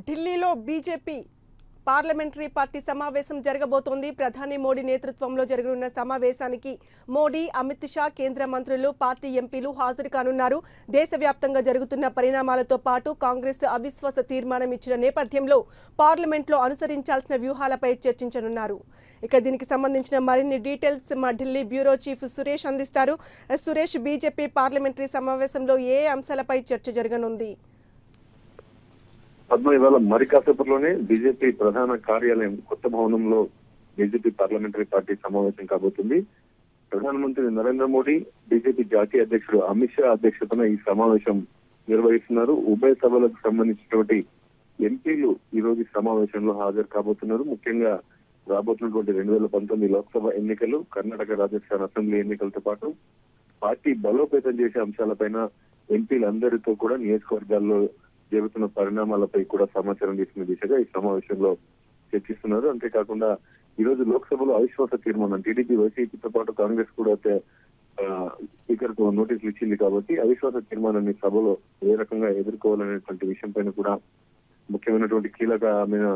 ఢిల్లీలో BJP parliamentary party సమావేశం జరగబోతోంది. ప్రధాని మోడీ నేతృత్వంలో జరగనున్న సమావేశానికి మోడీ, అమిత్ షా, కేంద్ర మంత్రులు, పార్టీ ఎంపీలు హాజరు కానున్నారు. దేశవ్యాప్తంగా జరుగుతున్న పరిణామాలతో పాటు కాంగ్రెస్ అవిశ్వాస తీర్మానం ఇచ్చిన నేపథ్యంలో పార్లమెంట్లో అనుసరించాల్సిన వ్యూహాలపై చర్చించనున్నారు. ఇక దీనికి సంబంధించిన మరిన్ని డీటెయిల్స్ మా ఢిల్లీ బ్యూరో చీఫ్ సురేష్ అందిస్తారు. సురేష్, బీజేపీ పార్లమెంటరీ సమావేశంలో ఏ అంశాలపై చర్చ జరగనుంది? పద్మ, ఇవాళ మరి కాసేపట్లోనే బీజేపీ ప్రధాన కార్యాలయం కొత్త భవనంలో బీజేపీ పార్లమెంటరీ పార్టీ సమావేశం కాబోతుంది. ప్రధానమంత్రి నరేంద్ర మోడీ, బీజేపీ జాతీయ అధ్యక్షుడు అమిత్ షా అధ్యక్షతన ఈ సమావేశం నిర్వహిస్తున్నారు. ఉభయ సభలకు సంబంధించినటువంటి ఎంపీలు ఈ రోజు సమావేశంలో హాజరు కాబోతున్నారు. ముఖ్యంగా రాబోతున్నటువంటి 2019 లోక్సభ ఎన్నికలు, కర్ణాటక, రాజస్థాన్ అసెంబ్లీ ఎన్నికలతో పాటు పార్టీ బలోపేతం చేసే అంశాలపైన ఎంపీలందరితో కూడా నియోజకవర్గాల్లో జరుగుతున్న పరిణామాలపై కూడా సమాచారం తీసుకునే దిశగా ఈ సమావేశంలో చర్చిస్తున్నారు. అంతేకాకుండా ఈ రోజు లోక్సభలో అవిశ్వాస తీర్మానం టీడీపీ, వైసీపీతో పాటు కాంగ్రెస్ కూడా స్పీకర్ కు నోటీసులు ఇచ్చింది కాబట్టి అవిశ్వాస తీర్మానాన్ని సభలో ఏ రకంగా ఎదుర్కోవాలనేటువంటి విషయం పైన కూడా ముఖ్యమైనటువంటి కీలకమైన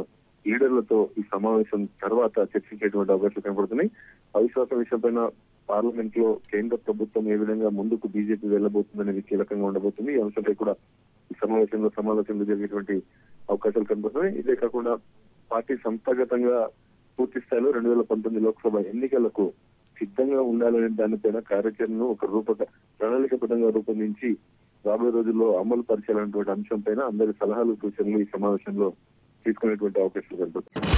లీడర్లతో ఈ సమావేశం తర్వాత చర్చించేటువంటి అవకాశాలు కనబడుతున్నాయి. అవిశ్వాస విషయం పైన పార్లమెంట్ లో కేంద్ర ప్రభుత్వం ఏ విధంగా ముందుకు బీజేపీ వెళ్లబోతుందనేది కీలకంగా ఉండబోతుంది. ఈ అంశంపై కూడా ఈ సమావేశంలో జరిగేటువంటి అవకాశాలు కనబడుతున్నాయి. ఇదే కాకుండా పార్టీ సంస్థాగతంగా పూర్తి స్థాయిలో 2019 లోక్సభ ఎన్నికలకు సిద్ధంగా ఉండాలనే దానిపైన కార్యాచరణను ఒక ప్రణాళికబద్ధంగా రూపొందించి రాబోయే రోజుల్లో అమలు పరిచాలనేటువంటి అంశం పైన అందరి సలహాలు, సూచనలు ఈ సమావేశంలో తీసుకునేటువంటి అవకాశాలు కనబడుతున్నాయి.